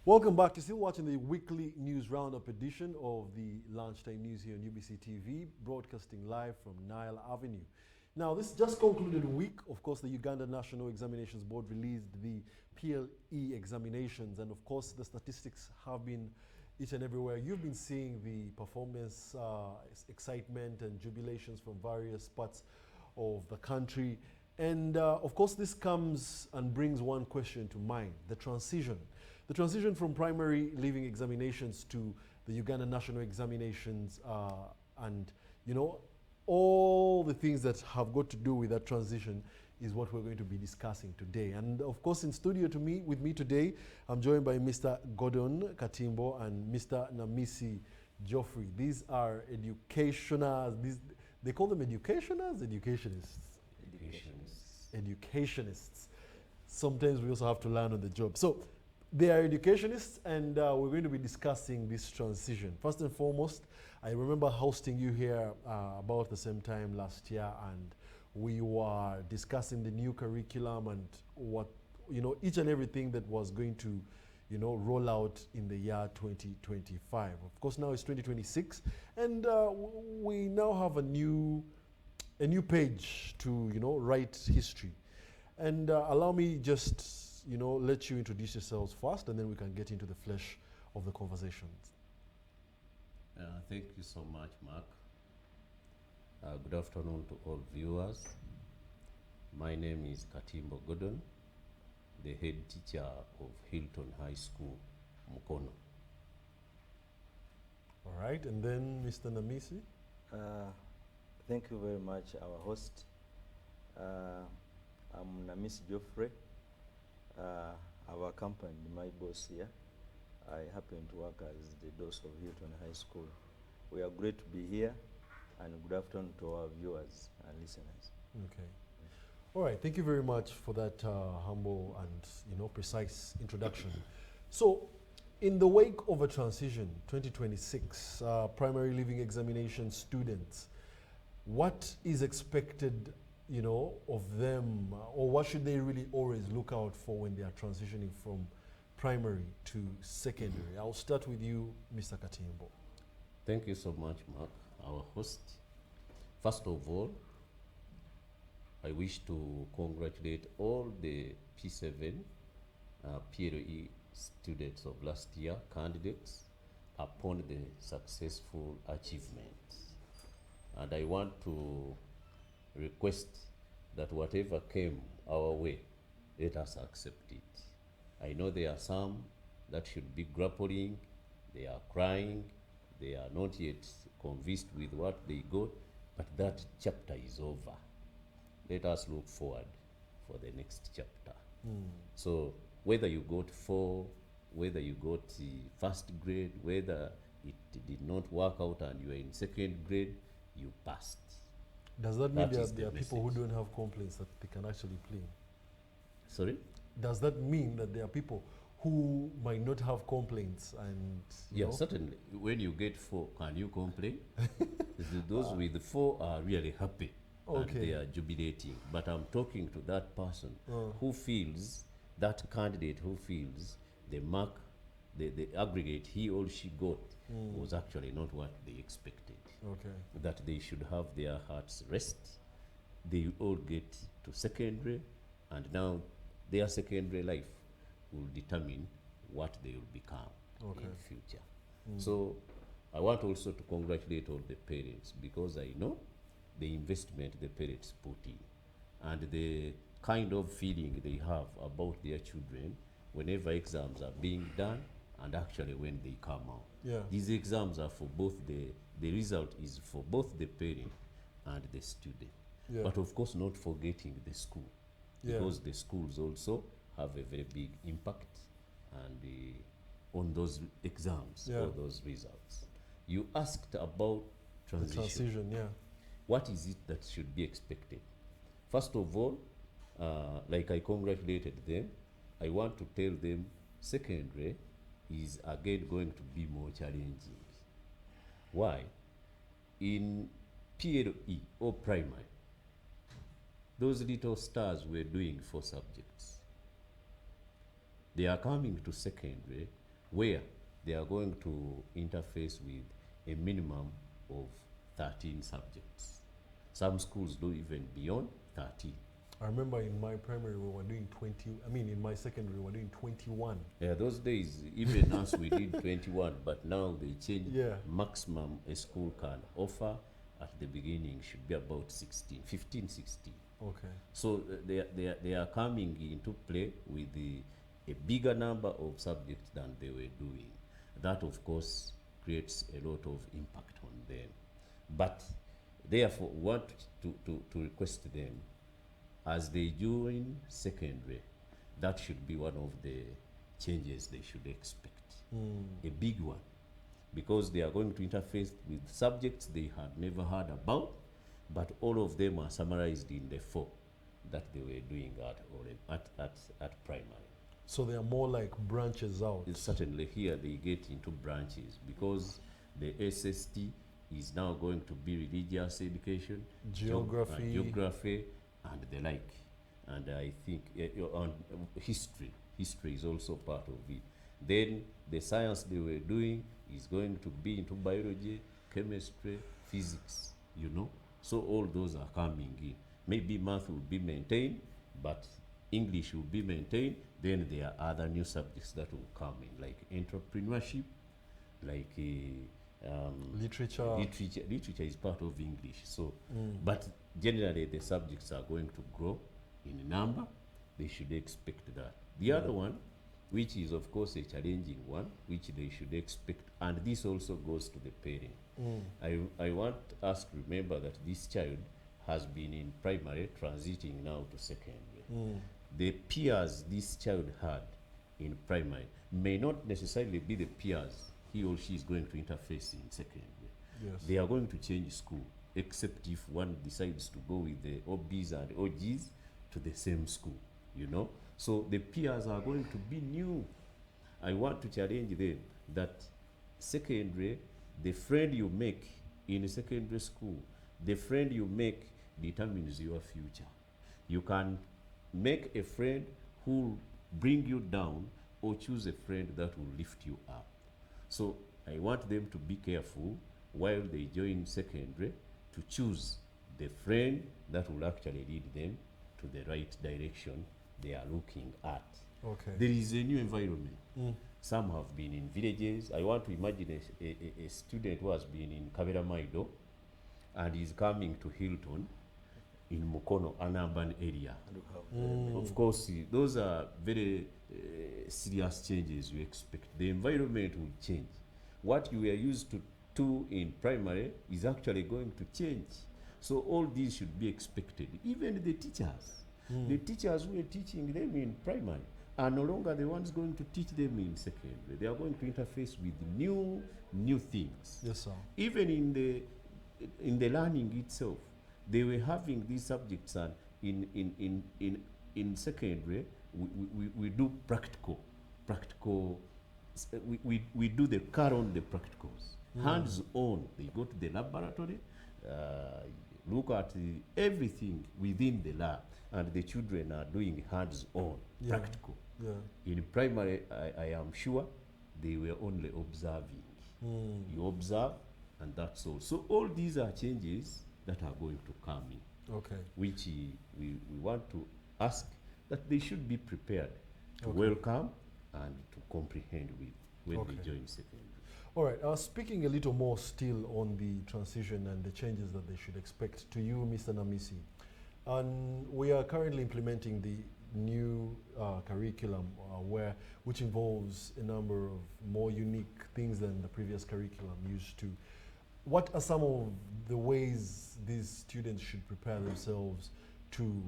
Welcome back. You're still watching the weekly news roundup edition of the lunchtime news here on UBC TV, broadcasting live from Nile Avenue. Now, this just concluded a week. Of course, the Uganda National Examinations Board released the PLE examinations, and of course, the statistics have been each and everywhere. You've been seeing the performance, excitement, and jubilations from various parts of the country. And of course, this comes and brings one question to mind: the transition. The transition from primary leaving examinations to the Uganda National Examinations, and all the things that have got to do with that transition is what we're going to be discussing today. And of course, in studio with me today, I'm joined by Mr. Gordon Katimbo and Mr. Namisi Geoffrey. These are educationers. They call them educationers, educationists. Educationists. Sometimes we also have to learn on the job. So they are educationists, and we're going to be discussing this transition. First and foremost, I remember hosting you here about the same time last year, and we were discussing the new curriculum and what, each and everything that was going to, roll out in the year 2025. Of course, now it's 2026, and we now have a new page to, write history. And allow me just let you introduce yourselves first, and then we can get into the flesh of the conversations. Thank you so much, Mark. Good afternoon to all viewers. My name is Katimbo Gordon, the head teacher of Hilton High School, Mukono. All right, and then Mr. Namisi. Thank you very much, our host. I'm Namisi Geoffrey. I've accompanied my boss here. I happen to work as the boss of Hilton High School. We are great to be here, and good afternoon to our viewers and listeners. Okay. All right, thank you very much for that humble and precise introduction. So, in the wake of a transition, 2026, primary leaving examination students, what is expected of them, or what should they really always look out for when they are transitioning from primary to secondary? I'll start with you, Mr. Katimbo. Thank you so much, Mark, our host. First of all, I wish to congratulate all the P7 PLE students of last year, candidates, upon the successful achievements. And I want to request that whatever came our way, let us accept it. I know there are some that should be grappling, they are crying, they are not yet convinced with what they got, but that chapter is over. Let us look forward for the next chapter. So whether you got 4, whether you got the first grade, whether it did not work out and you are in second grade, you passed. Does that mean there are people who don't have complaints that they can actually play? Sorry? Does that mean that there are people who might not have complaints and certainly. When you get 4, can you complain? Those with 4 are really happy. Okay. And they are jubilating. But I'm talking to that person who feels, that candidate who feels the mark, the aggregate he or she got was actually not what they expected. Okay. That they should have their hearts rest. They all get to secondary, and now their secondary life will determine what they will become in future. So I want also to congratulate all the parents, because I know the investment the parents put in and the kind of feeling they have about their children whenever exams are being done and actually when they come out. Yeah. These exams are for both the result is for both the parent and the student. Yeah. But of course not forgetting the school, because the schools also have a very big impact and on those exams or those results. You asked about transition. The transition, yeah. What is it that should be expected? First of all, like I congratulated them, I want to tell them secondary is again going to be more challenging. Why? In PLE or primary, those little stars were doing 4 subjects. They are coming to secondary where they are going to interface with a minimum of 13 subjects. Some schools do even beyond 13. I remember in my primary we were doing 20, I mean in my secondary we were doing 21. Yeah, those days, even us, we did 21, but now they changed. Yeah. Maximum a school can offer at the beginning should be about 16, 15, 16. Okay. So they are coming into play with a bigger number of subjects than they were doing. That, of course, creates a lot of impact on them. But therefore, want to request them, as they join secondary, that should be one of the changes they should expect. A big one, because they are going to interface with subjects they had never heard about, but all of them are summarized in the 4 that they were doing at primary. So they are more like branches out. It's certainly here they get into branches, because the SST is now going to be religious education, geography, and the like. And I think on history is also part of it. Then the science they were doing is going to be into biology, chemistry, physics, you know. So all those are coming in. Maybe math will be maintained, but English will be maintained. Then there are other new subjects that will come in, like entrepreneurship, like literature. Literature is part of English. So, but generally the subjects are going to grow in number. They should expect that. The other one, which is of course a challenging one, which they should expect, and this also goes to the parent. I want us to remember that this child has been in primary, transiting now to secondary. The peers this child had in primary may not necessarily be the peers he or she is going to interface in secondary. Yes. They are going to change school, except if one decides to go with the OBs and OGs to the same school, you know. So the peers are going to be new. I want to challenge them that secondary, the friend you make in secondary school, the friend you make determines your future. You can make a friend who will bring you down, or choose a friend that will lift you up. So I want them to be careful while they join secondary to choose the friend that will actually lead them to the right direction they are looking at. Okay. There is a new environment. Some have been in villages. I want to imagine a student who has been in Kabera Maido and is coming to Hilton in Mukono, an urban area. Of course, those are very serious changes you expect. The environment will change. What you were used to in primary is actually going to change. So all these should be expected. Even the teachers. The teachers who are teaching them in primary are no longer the ones going to teach them in secondary. They are going to interface with new things. Yes, sir. Even in the learning itself, they were having these subjects, and in secondary we do practical. We do the car on the practicals, hands on. They go to the laboratory, look at everything within the lab, and the children are doing hands on, practical. In primary, I am sure they were only observing. You observe, and that's all. So all these are changes that are going to come in, which we want to ask that they should be prepared to welcome and to comprehend with when they join secondary. All right, speaking a little more still on the transition and the changes that they should expect, to you, Mr. Namisi, and we are currently implementing the new curriculum which involves a number of more unique things than the previous curriculum used to. What are some of the ways these students should prepare themselves to,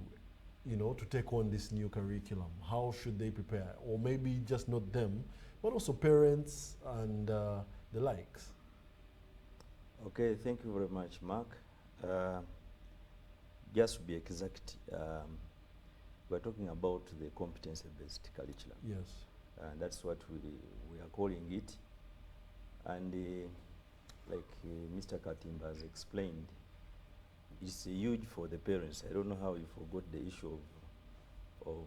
to take on this new curriculum? How should they prepare? Or maybe just not them, but also parents and the likes. Okay, thank you very much, Mark. Just to be exact, we're talking about the competency-based curriculum. Yes. And that's what we are calling it. And like Mr. Katimba has explained, it's huge for the parents. I don't know how you forgot the issue of of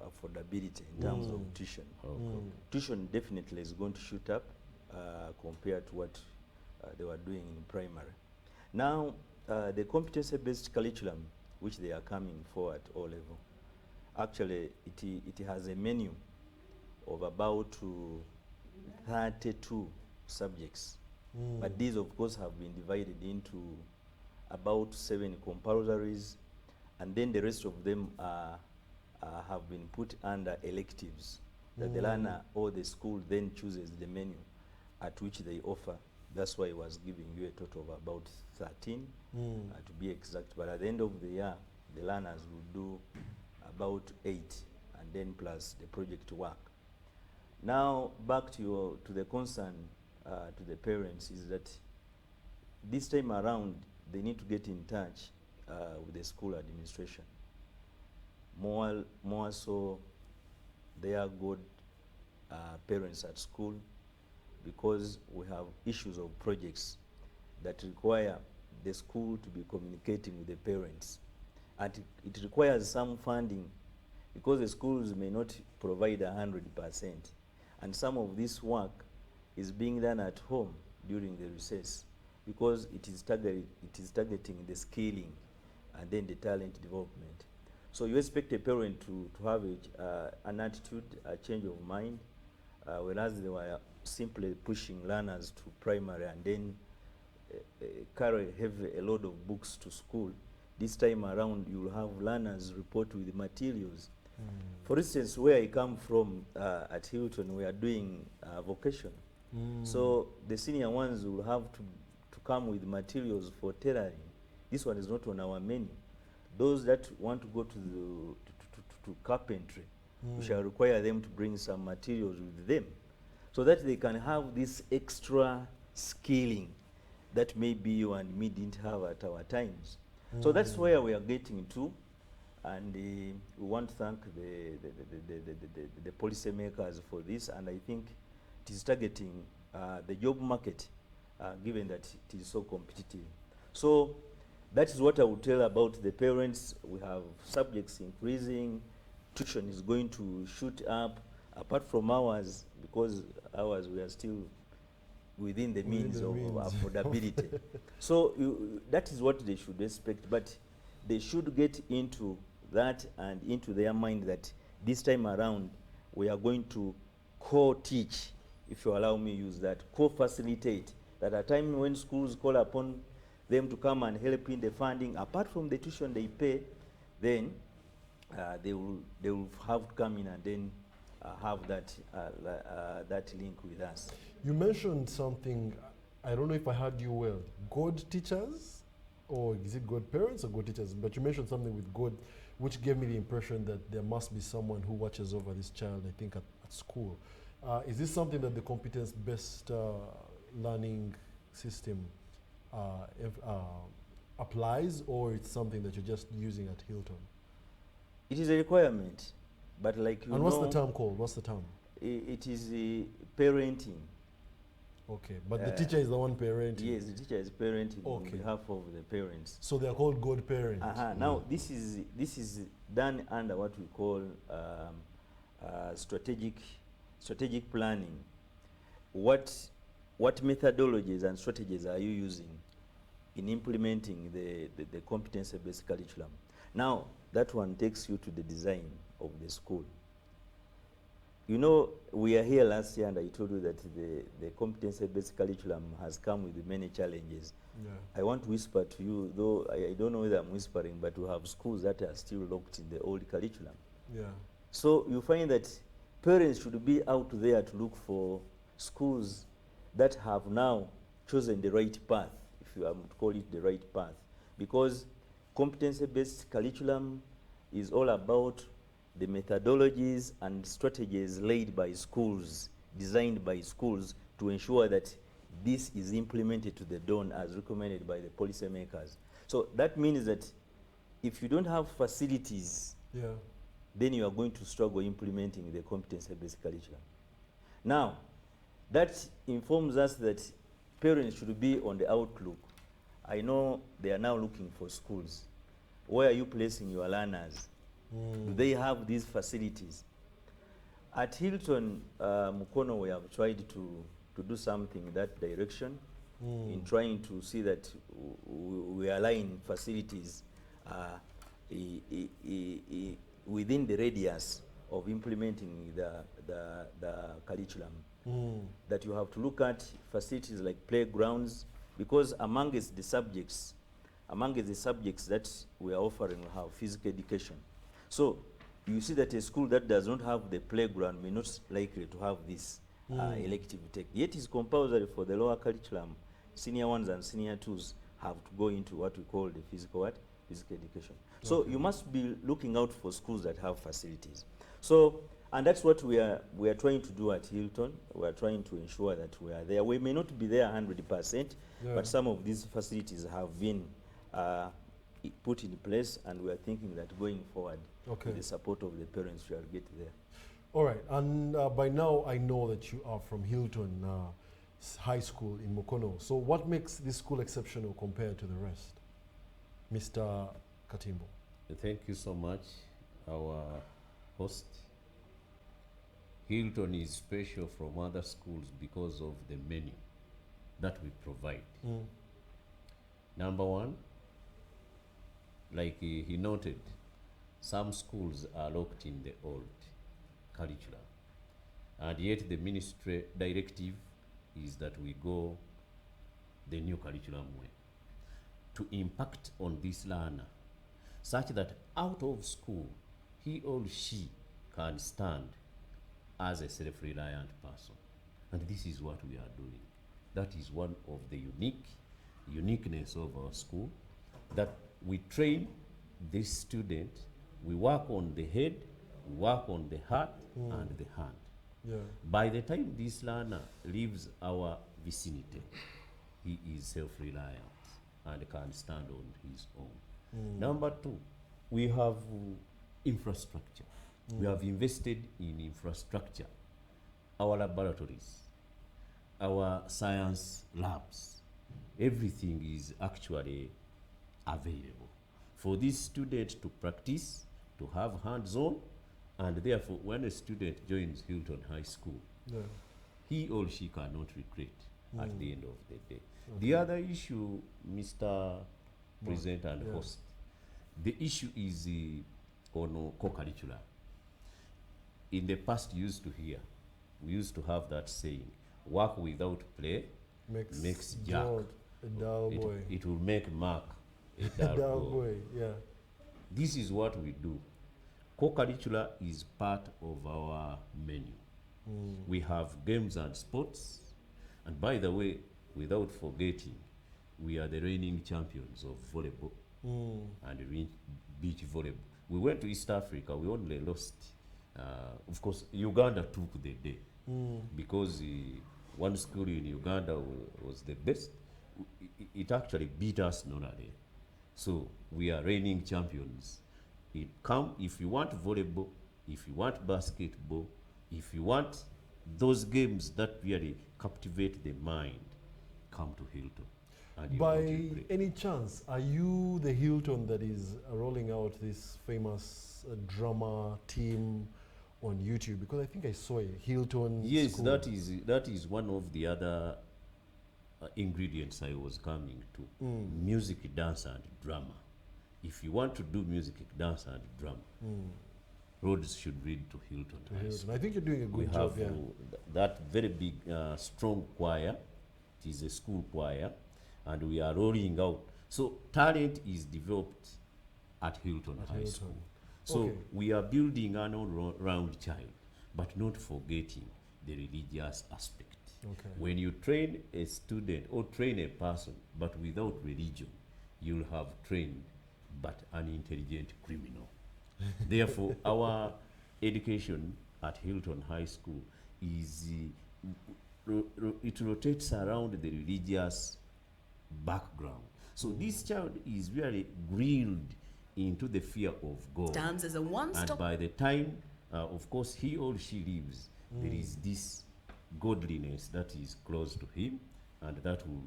affordability in terms of tuition. Okay. Tuition definitely is going to shoot up compared to what they were doing in primary. Now, the competency-based curriculum, which they are coming for at O level, actually it has a menu of about 32 subjects. But these, of course, have been divided into about 7 compulsories, and then the rest of them have been put under electives that the learner or the school then chooses the menu at which they offer. That's why I was giving you a total of about 13 to be exact. But at the end of the year, the learners will do about 8, and then plus the project work. Now, back to the concern to the parents is that this time around, they need to get in touch with the school administration. More so, they are good parents at school, because we have issues of projects that require the school to be communicating with the parents. And it requires some funding, because the schools may not provide 100%. And some of this work is being done at home during the recess, because it is targeting the skilling and then the talent development. So you expect a parent to have an attitude, a change of mind, whereas they were simply pushing learners to primary and then carry a load of books to school. This time around, you will have learners report with materials. For instance, where I come from at Hilton, we are doing vocation. So the senior ones will have to come with materials for tailoring. This one is not on our menu. Those that want to go to carpentry, we shall require them to bring some materials with them, so that they can have this extra skilling that maybe you and me didn't have at our times. So that's where we are getting to, and we want to thank the policymakers for this, and I think it is targeting the job market, given that it is so competitive. So that is what I would tell about the parents. We have subjects increasing, tuition is going to shoot up, apart from ours, because ours we are still within the means of affordability. So that is what they should expect, but they should get into that and into their mind that this time around we are going to co-teach, if you allow me use that, co-facilitate, that at a time when schools call upon them to come and help in the funding, apart from the tuition they pay, then they will have to come in and then have that link with us. You mentioned something, I don't know if I heard you well, God teachers, or is it God parents or God teachers? But you mentioned something with God, which gave me the impression that there must be someone who watches over this child, I think, at school. Is this something that the competence-based learning system applies, or it's something that you're just using at Hilton? It is a requirement, but like you know... And what's the term called? What's the term? It is parenting. Okay, but the teacher is the one parenting? Yes, the teacher is parenting on behalf of the parents. So they are called God parents? Now, this is done under what we call strategic planning. What methodologies and strategies are you using in implementing the competency-based curriculum? Now, that one takes you to the design of the school. You know, we are here last year and I told you that the competency-based curriculum has come with many challenges. Yeah. I want to whisper to you, though I don't know whether I'm whispering, but we have schools that are still locked in the old curriculum. Yeah. So you find that parents should be out there to look for schools that have now chosen the right path, if you are to call it the right path, because competency-based curriculum is all about the methodologies and strategies laid by schools, designed by schools, to ensure that this is implemented to the dawn as recommended by the policymakers. So that means that if you don't have facilities, then you are going to struggle implementing the competency-based curriculum. Now, that informs us that parents should be on the outlook. I know they are now looking for schools. Where are you placing your learners? Do they have these facilities? At Hilton, Mukono, we have tried to do something in that direction, in trying to see that we align facilities within the radius of implementing the curriculum. That you have to look at facilities like playgrounds, because amongst the subjects that we are offering, we have physical education. So you see that a school that does not have the playground may not likely to have this elective take. Yet is compulsory for the lower curriculum. Senior ones and senior twos have to go into what we call the physical education. So you must be looking out for schools that have facilities. So, and that's what we are trying to do at Hilton. We are trying to ensure that we are there. We may not be there 100%, but some of these facilities have been put in place, and we are thinking that going forward, with the support of the parents, we will get there. All right, and by now I know that you are from Hilton High School in Mukono. So what makes this school exceptional compared to the rest? Mr. Katimbo. Thank you so much, our host. Hilton is special from other schools because of the menu that we provide. Number one, like he noted, some schools are locked in the old curriculum, and yet the ministry directive is that we go the new curriculum way to impact on this learner, such that out of school he or she can stand as a self-reliant person. And this is what we are doing. That is one of the uniqueness of our school, that we train this student, we work on the head, we work on the heart and the hand. By the time this learner leaves our vicinity, he is self-reliant and can stand on his own. Number two, we have infrastructure. We have invested in infrastructure, our laboratories, our science labs. Everything is actually available for this student to practice, to have hands-on, and therefore when a student joins Hilton High School, he or she cannot regret at the end of the day. The other issue, Mr. Presenter and host, the issue is on co-curricular. In the past, we used to have that saying, work without play makes Jack a dull boy. It will make Mark a dull boy. This is what we do. Co-curricular is part of our menu. We have games and sports, and by the way, without forgetting, we are the reigning champions of volleyball and beach volleyball. We went to East Africa, we only lost. Of course, Uganda took the day because one school in Uganda was the best. It actually beat us normally. So we are reigning champions. If you want volleyball, if you want basketball, if you want those games that really captivate the mind, come to Hilton. And by any chance, are you the Hilton that is rolling out this famous drama team on YouTube? Because I think I saw a Hilton school. that is one of the other ingredients I was coming to. Music, dance and drama. If you want to do music, dance and drama, roads should lead to Hilton High School. I think you're doing a good job. We have that very big, strong choir. It is a school choir, and we are rolling out. So talent is developed at Hilton High School. So we are building an all-round child, but not forgetting the religious aspect. When you train a student or train a person, but without religion, you'll have trained but an intelligent criminal. Therefore, our education at Hilton High School is, it rotates around the religious background. So this child is really grilled into the fear of God. Stands as a one-stop. And by the time, of course, he or she leaves, there is this godliness that is close to him, and that will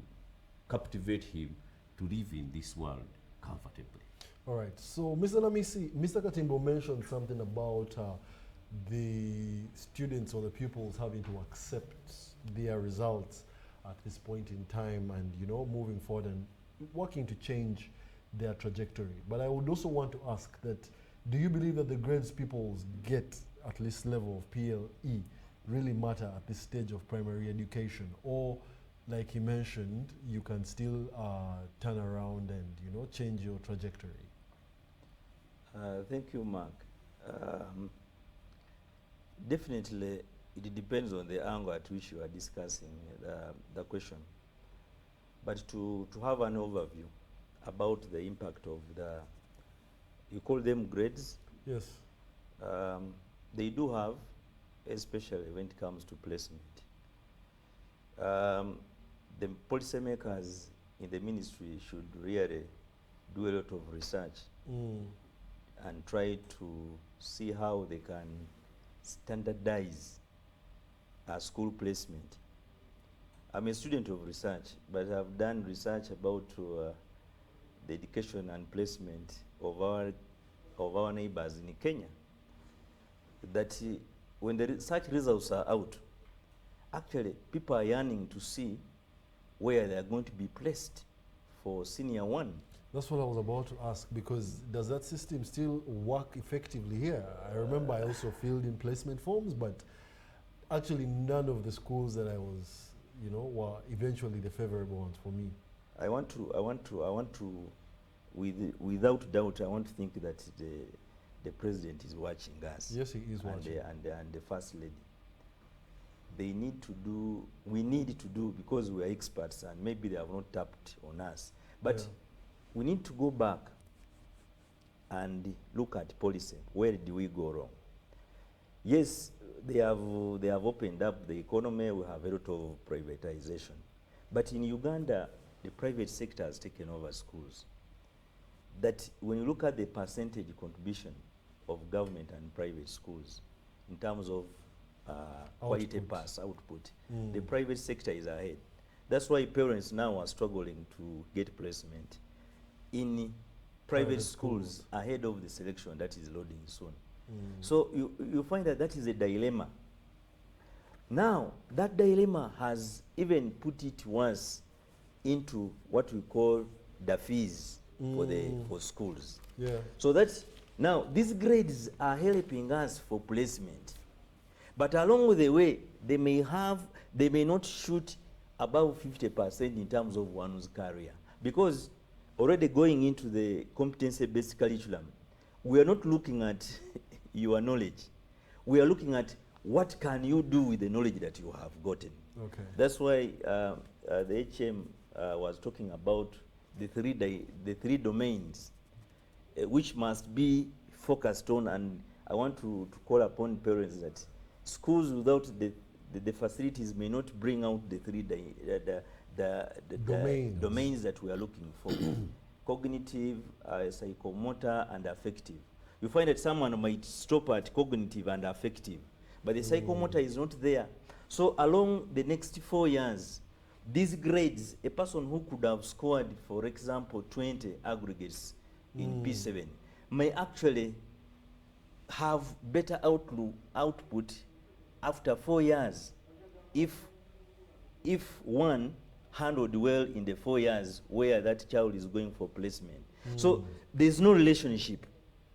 captivate him to live in this world comfortably. All right. So, Mr. Namisi, Mr. Katimbo mentioned something about the students or the pupils having to accept their results at this point in time and, you know, moving forward and working to change their trajectory. But I would also want to ask that, do you believe that the grades pupils get at this level of PLE really matter at this stage of primary education? Or, like he mentioned, you can still turn around and, you know, change your trajectory? Thank you, Mark. Definitely, it depends on the angle at which you are discussing the question. But to have an overview about the impact of you call them grades? Yes. They do have, especially when it comes to placement. The policymakers in the ministry should really do a lot of research and try to see how they can standardize school placement. I'm a student of research, but I've done research about the education and placement of our neighbors in Kenya. That when the research results are out, actually people are yearning to see where they are going to be placed for senior one. That's what I was about to ask, because does that system still work effectively here? I remember I also filled in placement forms, but actually none of the schools that I was, you know, were eventually the favorable ones for me. I want to, without doubt, I want to think that the president is watching us. Yes, he is watching. And the first lady. They need to do, we need to do, because we are experts and maybe they have not tapped on us. But yeah, we need to go back and look at policy. Where do we go wrong? Yes, they have opened up the economy. We have a lot of privatization. But in Uganda, the private sector has taken over schools. That when you look at the percentage contribution of government and private schools in terms of quality pass output, the private sector is ahead. That's why parents now are struggling to get placement in private schools ahead of the selection that is loading soon. So you find that is a dilemma. Now, that dilemma has even put it once into what we call the fees for schools. Yeah. So that now these grades are helping us for placement. But along the way, they may not shoot above 50% in terms of one's career. Because already going into the competency-based curriculum, we are not looking at your knowledge. We are looking at what can you do with the knowledge that you have gotten. Okay. That's why the HM was talking about the three domains which must be focused on, and I want to call upon parents that schools without the facilities may not bring out the domains that we are looking for. Cognitive, psychomotor, and affective. You find that someone might stop at cognitive and affective, but the psychomotor is not there. So along the next 4 years, these grades, a person who could have scored, for example, 20 aggregates in P7 may actually have better output after 4 years if one handled well in the 4 years where that child is going for placement. So there's no relationship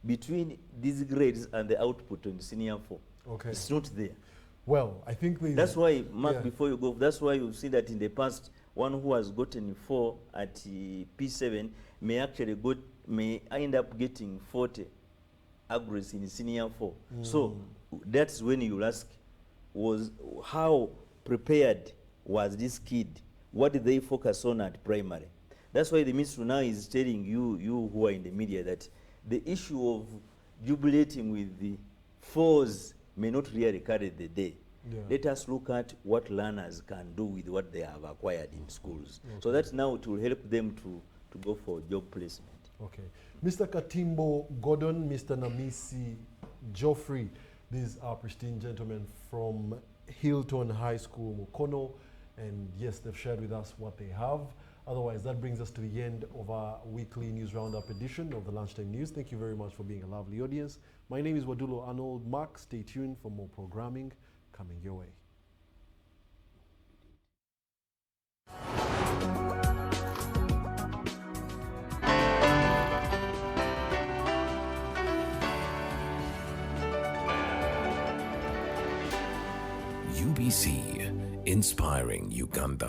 between these grades and the output on senior 4. Okay. It's not there. Well, I think that's why, Mark, before you go, that's why you see that in the past, one who has gotten 4 at P7 may end up getting 40 aggregates in senior 4. So that's when you ask, was how prepared was this kid? What did they focus on at primary? That's why the ministry now is telling you who are in the media, that the issue of jubilating with the 4s may not really carry the day. Yeah. Let us look at what learners can do with what they have acquired in schools. Okay. So that now it will help them to go for job placement. Okay. Mr. Katimbo Gordon, Mr. Namisi Geoffrey, these are pristine gentlemen from Hilton High School, Mukono, and yes, they've shared with us what they have. Otherwise, that brings us to the end of our weekly news roundup edition of the Lunchtime News. Thank you very much for being a lovely audience. My name is Wadulo Arnold Mark. Stay tuned for more programming coming your way. UBC, inspiring Uganda.